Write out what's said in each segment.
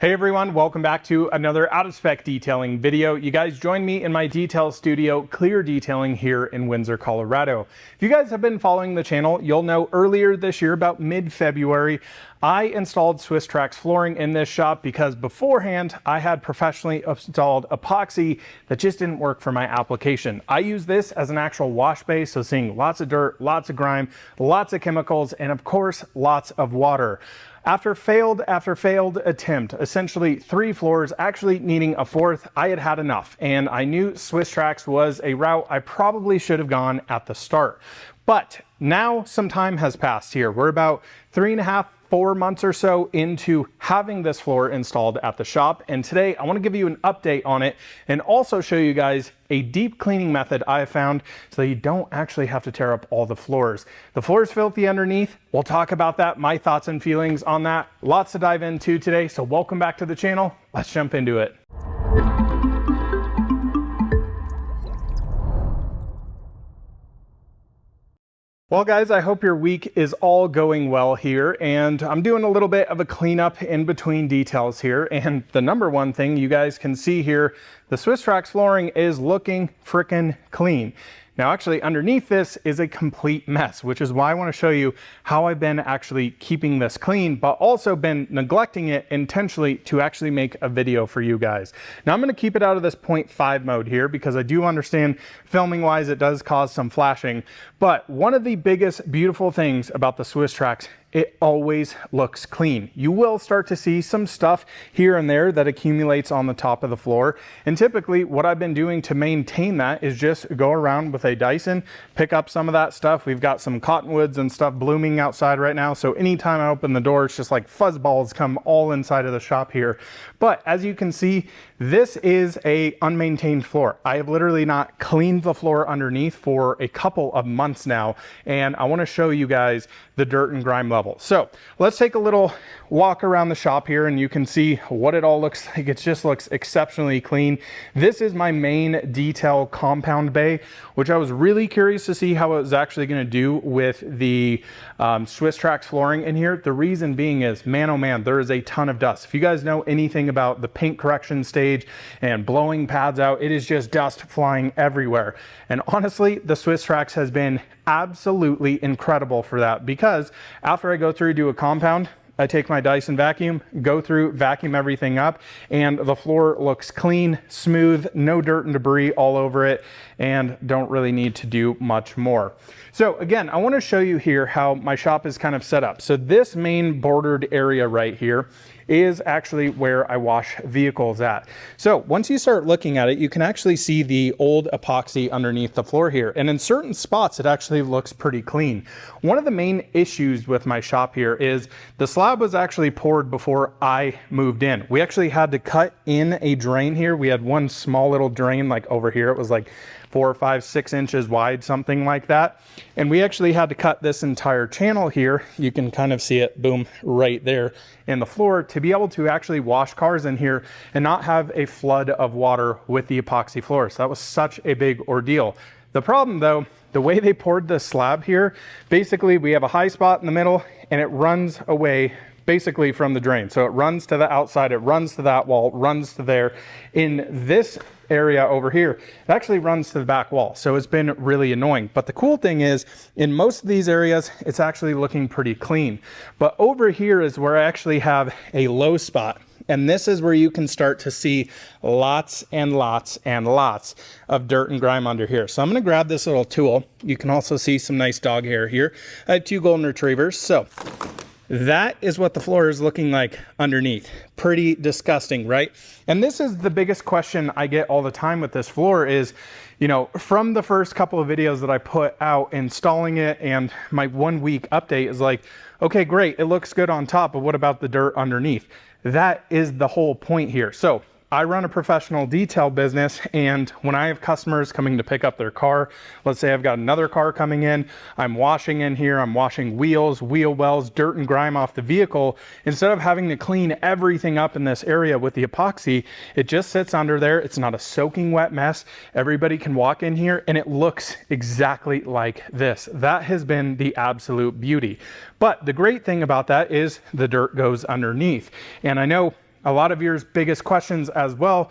Hey everyone, welcome back to another out of spec detailing video. You guys joined me in my detail studio, Clear Detailing, here in Windsor, Colorado. If you guys have been following the channel, you'll know earlier this year, about mid-February, I installed Swisstrax flooring in this shop because beforehand I had professionally installed epoxy that just didn't work for my application. I use this as an actual wash base, so seeing lots of dirt, lots of grime, lots of chemicals, and of course, lots of water. After failed attempt, essentially 3 floors, actually needing a 4th, I had had enough, and I knew Swisstrax was a route I probably should have gone at the start. But now some time has passed here. We're about 3.5, 4 months or so into having this floor installed at the shop, and today I want to give you an update on it and also show you guys a deep cleaning method I have found so that you don't actually have to tear up all the floors. The floor is filthy underneath. We'll talk about that, my thoughts and feelings on that. Lots to dive into today, so welcome back to the channel. Let's jump into it. Well guys, I hope your week is all going well here, and I'm doing a little bit of a cleanup in between details here, and the number one thing you guys can see here, the Swisstrax flooring is looking frickin' clean. Now actually underneath this is a complete mess, which is why I want to show you how I've been actually keeping this clean, but also been neglecting it intentionally to actually make a video for you guys. Now I'm going to keep it out of this 0.5 mode here because I do understand filming wise it does cause some flashing, but one of the biggest beautiful things about the Swisstrax, it always looks clean. You will start to see some stuff here and there that accumulates on the top of the floor. And typically what I've been doing to maintain that is just go around with a Dyson, pick up some of that stuff. We've got some cottonwoods and stuff blooming outside right now. So anytime I open the door, it's just like fuzz balls come all inside of the shop here. But as you can see, this is a unmaintained floor. I have literally not cleaned the floor underneath for a couple of months now. And I want to show you guys the dirt and grime level. So let's take a little walk around the shop here and you can see what it all looks like. It just looks exceptionally clean. This is my main detail compound bay, which I was really curious to see how it was actually going to do with the Swisstrax flooring in here. The reason being is, man, oh man, there is a ton of dust. If you guys know anything about the paint correction stage and blowing pads out, it is just dust flying everywhere. And honestly, the Swisstrax has been absolutely incredible for that, because after I go through, do a compound, I take my Dyson vacuum, go through, vacuum everything up, and the floor looks clean, smooth, no dirt and debris all over it, and don't really need to do much more. So again, I want to show you here how my shop is kind of set up. So this main bordered area right here is actually where I wash vehicles at. So once you start looking at it, you can actually see the old epoxy underneath the floor here. And in certain spots, it actually looks pretty clean. One of the main issues with my shop here is the slab was actually poured before I moved in. We actually had to cut in a drain here. We had one small little drain like over here. It was like 4, 5, 6 inches wide, something like that. And we actually had to cut this entire channel here. You can kind of see it, boom, right there in the floor, to be able to actually wash cars in here and not have a flood of water with the epoxy floor. So that was such a big ordeal. The problem though, the way they poured the slab here, basically we have a high spot in the middle and it runs away basically from the drain. So it runs to the outside, it runs to that wall, runs to there. In this area over here, it actually runs to the back wall. So it's been really annoying. But the cool thing is, in most of these areas, it's actually looking pretty clean. But over here is where I actually have a low spot. And this is where you can start to see lots and lots and lots of dirt and grime under here. So I'm going to grab this little tool. You can also see some nice dog hair here. I have 2 golden retrievers. So that is what the floor is looking like underneath. Pretty disgusting, right? And this is the biggest question I get all the time with this floor is, you know, from the first couple of videos that I put out installing it, and my 1 week update is like, okay, great, it looks good on top, but what about the dirt underneath? That is the whole point here. So I run a professional detail business, and when I have customers coming to pick up their car, let's say I've got another car coming in, I'm washing in here, I'm washing wheels, wheel wells, dirt and grime off the vehicle. Instead of having to clean everything up in this area with the epoxy, it just sits under there. It's not a soaking wet mess. Everybody can walk in here and it looks exactly like this. That has been the absolute beauty. But the great thing about that is the dirt goes underneath. And I know a lot of your biggest questions as well,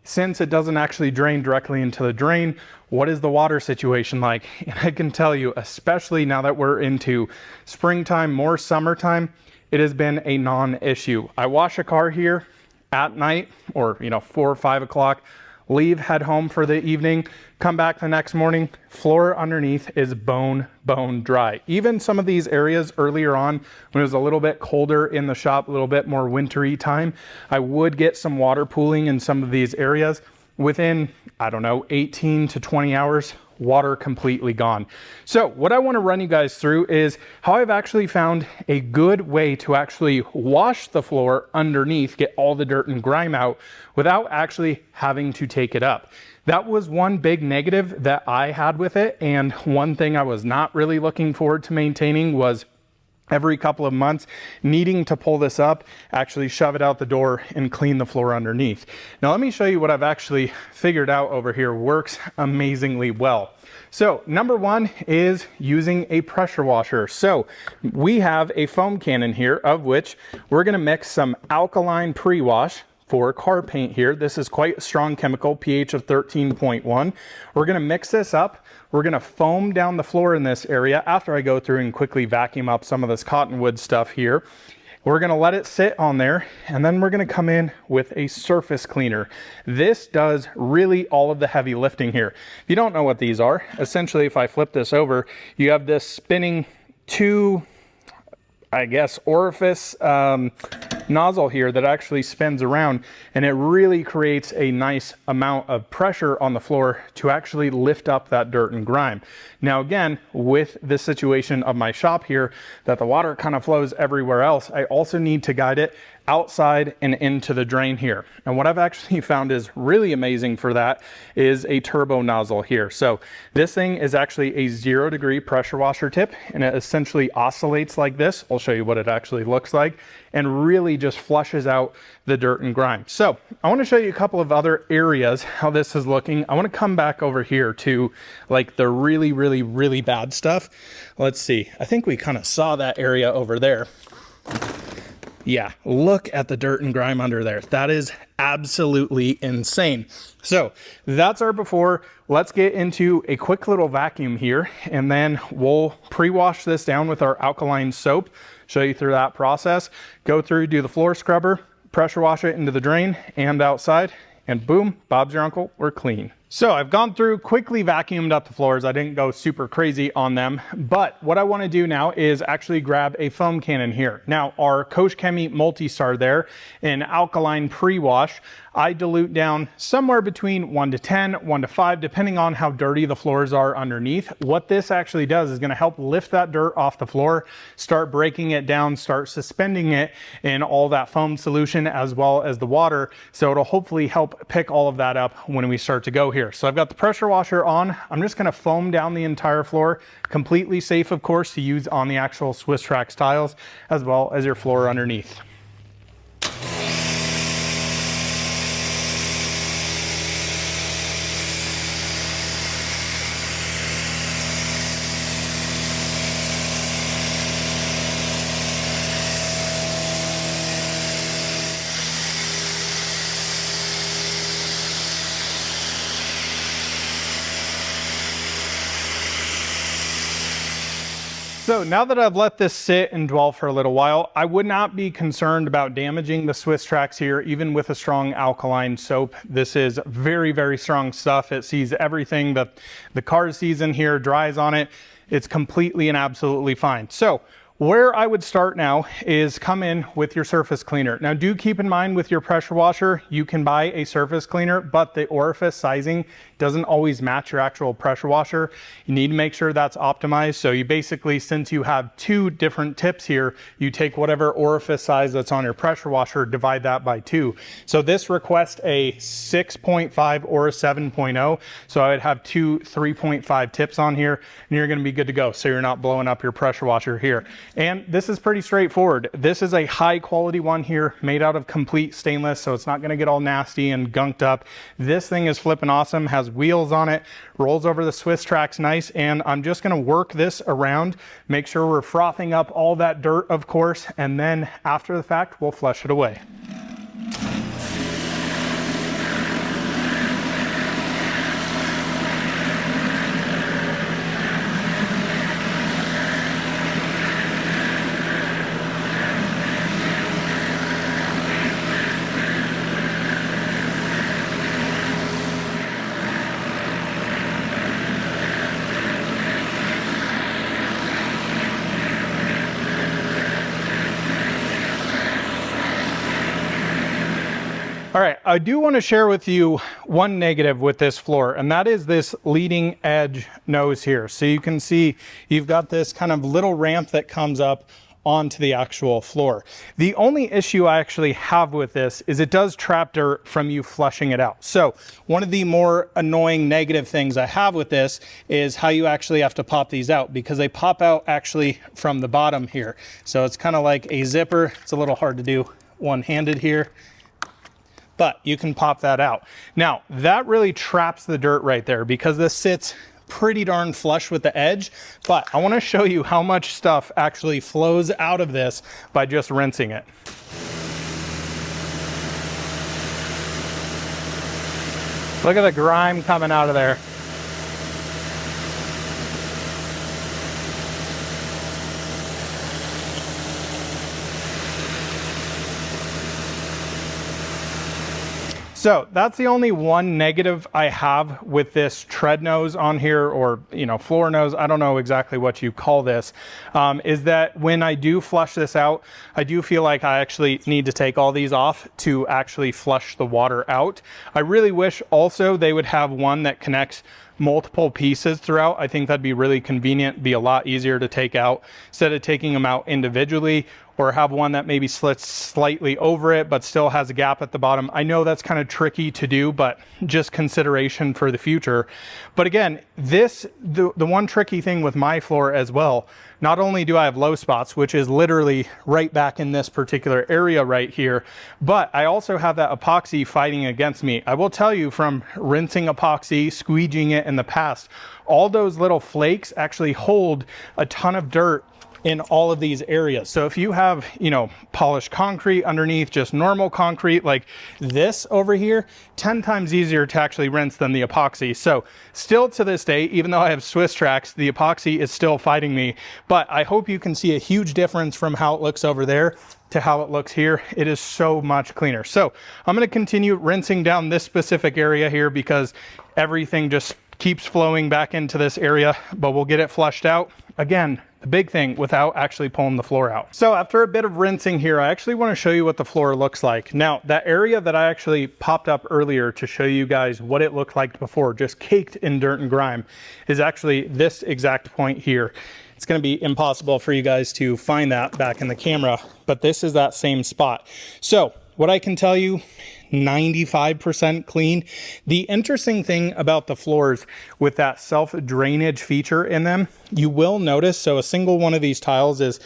since it doesn't actually drain directly into the drain, what is the water situation like? And I can tell you, especially now that we're into springtime, more summertime, it has been a non-issue. I wash a car here at night, or 4 or 5 o'clock, leave, head home for the evening, come back the next morning, floor underneath is bone dry. Even some of these areas earlier on, when it was a little bit colder in the shop, a little bit more wintry time, I would get some water pooling in some of these areas. Within, I don't know, 18 to 20 hours, water completely gone. So what I want to run you guys through is how I've actually found a good way to actually wash the floor underneath, get all the dirt and grime out without actually having to take it up. That was one big negative that I had with it, and one thing I was not really looking forward to maintaining was every couple of months needing to pull this up, actually shove it out the door and clean the floor underneath. Now let me show you what I've actually figured out over here works amazingly well. So number one is using a pressure washer. So we have a foam cannon here, of which we're gonna mix some alkaline pre-wash for car paint here. This is quite a strong chemical, pH of 13.1. We're gonna mix this up. We're gonna foam down the floor in this area after I go through and quickly vacuum up some of this cottonwood stuff here. We're gonna let it sit on there, and then we're gonna come in with a surface cleaner. This does really all of the heavy lifting here. If you don't know what these are, essentially if I flip this over, you have this spinning orifice nozzle here that actually spins around, and it really creates a nice amount of pressure on the floor to actually lift up that dirt and grime. Now again, with this situation of my shop here, that the water kind of flows everywhere else, I also need to guide it outside and into the drain here. And what I've actually found is really amazing for that is a turbo nozzle here. So this thing is actually a 0-degree pressure washer tip, and it essentially oscillates like this. I'll show you what it actually looks like, and really just flushes out the dirt and grime. So I want to show you a couple of other areas how this is looking. I want to come back over here to like the really bad stuff. Let's see. I think we kind of saw that area over there. Yeah, look at the dirt and grime under there. That is absolutely insane. So that's our before. Let's get into a quick little vacuum here, and then we'll pre-wash this down with our alkaline soap, show you through that process, go through, do the floor scrubber, pressure wash it into the drain and outside, and boom, Bob's your uncle, we're clean. So I've gone through, quickly vacuumed up the floors. I didn't go super crazy on them, but what I want to do now is actually grab a foam cannon here. Now our Koch Chemie Multi-Star there, an alkaline pre-wash, I dilute down somewhere between 1 to 10, 1 to 5, depending on how dirty the floors are underneath. What this actually does is going to help lift that dirt off the floor, start breaking it down, start suspending it in all that foam solution as well as the water. So it'll hopefully help pick all of that up when we start to go here. So I've got the pressure washer on. I'm just going to foam down the entire floor, completely safe, of course, to use on the actual Swisstrax tiles as well as your floor underneath. So now that I've let this sit and dwell for a little while, I would not be concerned about damaging the Swisstrax here, even with a strong alkaline soap. This is very strong stuff. It sees everything that the car sees in here, dries on it. It's completely and absolutely fine. So where I would start now is come in with your surface cleaner. Now do keep in mind with your pressure washer, you can buy a surface cleaner, but the orifice sizing doesn't always match your actual pressure washer. You need to make sure that's optimized. So you basically, since you have two different tips here, you take whatever orifice size that's on your pressure washer, divide that by 2. So this requests a 6.5 or a 7.0. So I would have two 3.5 tips on here, and you're gonna be good to go. So you're not blowing up your pressure washer here. And this is pretty straightforward. This is a high quality one here, made out of complete stainless, so it's not gonna get all nasty and gunked up. This thing is flipping awesome, has wheels on it, rolls over the Swisstrax nice, and I'm just gonna work this around, make sure we're frothing up all that dirt, of course, and then after the fact, we'll flush it away. All right, I do want to share with you one negative with this floor, and that is this leading edge nose here. So you can see you've got this kind of little ramp that comes up onto the actual floor. The only issue I actually have with this is it does trap dirt from you flushing it out. So one of the more annoying negative things I have with this is how you actually have to pop these out, because they pop out actually from the bottom here. So it's kind of like a zipper. It's a little hard to do one-handed here, but you can pop that out. Now, that really traps the dirt right there because this sits pretty darn flush with the edge, but I want to show you how much stuff actually flows out of this by just rinsing it. Look at the grime coming out of there. So that's the only one negative I have with this tread nose on here, or, you know, floor nose, I don't know exactly what you call this, is that when I do flush this out, I do feel like I actually need to take all these off to actually flush the water out. I really wish also they would have one that connects multiple pieces throughout. I think that'd be really convenient, be a lot easier to take out instead of taking them out individually, or have one that maybe slits slightly over it but still has a gap at the bottom. I know that's kind of tricky to do, but just consideration for the future. But again, the one tricky thing with my floor as well, not only do I have low spots, which is literally right back in this particular area right here, but I also have that epoxy fighting against me. I will tell you, from rinsing epoxy, squeegeeing it in the past, all those little flakes actually hold a ton of dirt in all of these areas. So if you have, you know, polished concrete underneath just normal concrete like this over here, 10 times easier to actually rinse than the epoxy. So still to this day, even though I have Swisstrax, the epoxy is still fighting me, but I hope you can see a huge difference from how it looks over there to how it looks here. It is so much cleaner. So I'm going to continue rinsing down this specific area here because everything just keeps flowing back into this area, but we'll get it flushed out. Again, the big thing, without actually pulling the floor out. So after a bit of rinsing here, I actually want to show you what the floor looks like. Now, that area that I actually popped up earlier to show you guys what it looked like before, just caked in dirt and grime, is actually this exact point here. It's going to be impossible for you guys to find that back in the camera, but this is that same spot. So what I can tell you, 95% clean. The interesting thing about the floors with that self-drainage feature in them, you will notice, so a single one of these tiles is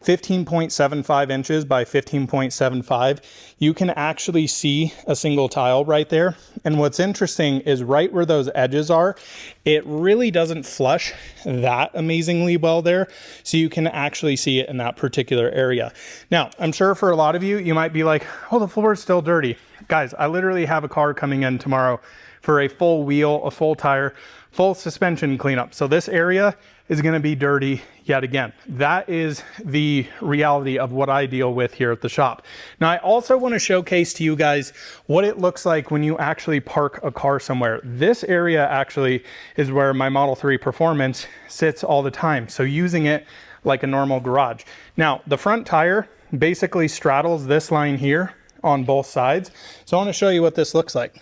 15.75 inches by 15.75. You can actually see a single tile right there. And what's interesting is right where those edges are, it really doesn't flush that amazingly well there. So you can actually see it in that particular area. Now, I'm sure for a lot of you, you might be like, oh, the floor is still dirty. Guys, I literally have a car coming in tomorrow for a full wheel, a full tire, full suspension cleanup. So this area is going to be dirty yet again. That is the reality of what I deal with here at the shop. Now, I also want to showcase to you guys what it looks like when you actually park a car somewhere. This area actually is where my Model 3 Performance sits all the time. So using it like a normal garage. Now, the front tire basically straddles this line here on both sides. So I want to show you what this looks like.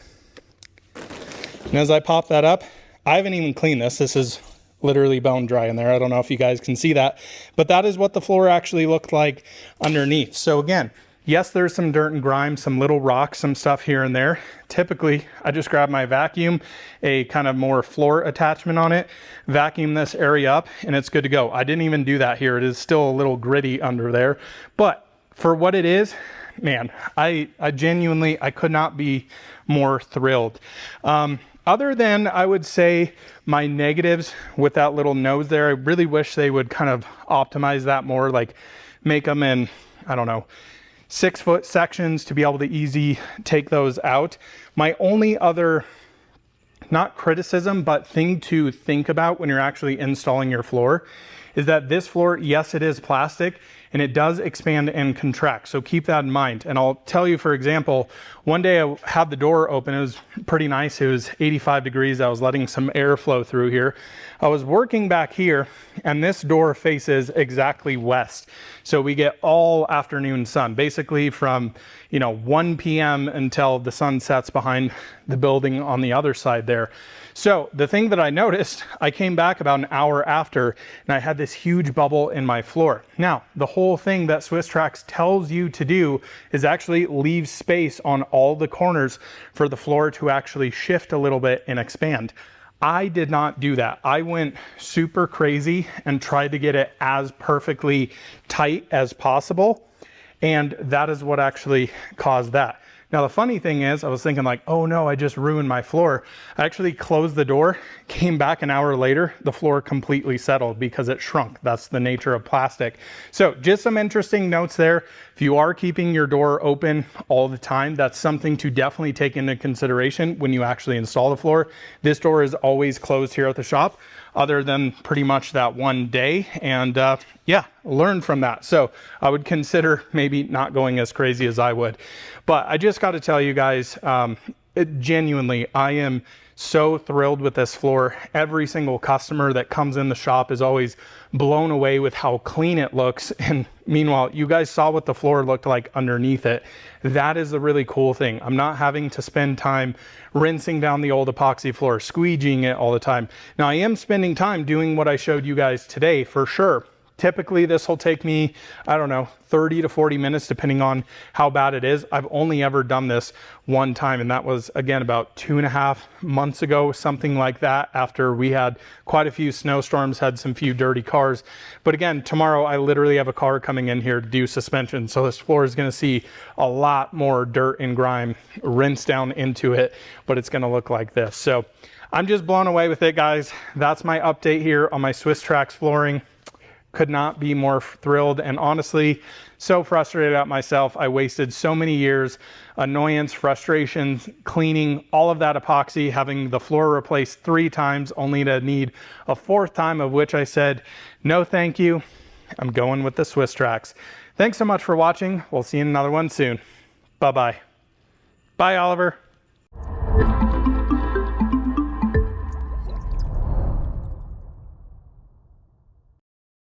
And as I pop that up, I haven't even cleaned this. This is literally bone dry in there. I don't know if you guys can see that, but that is what the floor actually looked like underneath. So again, yes, there's some dirt and grime, some little rocks, some stuff here and there. Typically, I just grab my vacuum, a kind of more floor attachment on it, vacuum this area up, and it's good to go. I didn't even do that here. It is still a little gritty under there, but for what it is, man, I genuinely, I could not be more thrilled. Other than, I would say, my negatives with that little nose there, I really wish they would kind of optimize that more, like make them in, I don't know, 6-foot sections to be able to easy take those out. My only other, not criticism, but thing to think about when you're actually installing your floor is that this floor, yes, it is plastic, and it does expand and contract. So keep that in mind. And I'll tell you, for example, one day I had the door open. It was pretty nice. It was 85 degrees. I was letting some air flow through here. I was working back here, and this door faces exactly west. So we get all afternoon sun, basically from 1 p.m. until the sun sets behind the building on the other side there. So the thing that I noticed, I came back about an hour after, and I had this huge bubble in my floor. Now, the whole thing that Swisstrax tells you to do is actually leave space on all the corners for the floor to actually shift a little bit and expand. I did not do that. I went super crazy and tried to get it as perfectly tight as possible, and that is what actually caused that. Now, the funny thing is, I was thinking like, oh no, I just ruined my floor. I actually closed the door, came back an hour later, the floor completely settled because it shrunk. That's the nature of plastic. So just some interesting notes there. If you are keeping your door open all the time, that's something to definitely take into consideration when you actually install the floor. This door is always closed here at the shop, other than pretty much that one day. And yeah, learn from that. So I would consider maybe not going as crazy as I would. But I just got to tell you guys, genuinely, I am so thrilled with this floor. Every single customer that comes in the shop is always blown away with how clean it looks. And meanwhile, you guys saw what the floor looked like underneath it. That is the really cool thing. I'm not having to spend time rinsing down the old epoxy floor, squeegeeing it all the time. Now, I am spending time doing what I showed you guys today for sure. Typically, this will take me, I don't know, 30 to 40 minutes, depending on how bad it is. I've only ever done this one time, and that was, again, about 2.5 months ago, something like that, after we had quite a few snowstorms, had some few dirty cars. But again, tomorrow, I literally have a car coming in here to do suspension, so this floor is going to see a lot more dirt and grime rinsed down into it, but it's going to look like this. So I'm just blown away with it, guys. That's my update here on my Swisstrax flooring. Could not be more thrilled, and honestly so frustrated at myself. I wasted so many years, annoyance, frustrations, cleaning all of that epoxy, having the floor replaced 3 times only to need a 4th time, of which I said no thank you. I'm going with the Swisstrax. Thanks so much for watching. We'll see you in another one soon. Bye-bye. Bye, Oliver.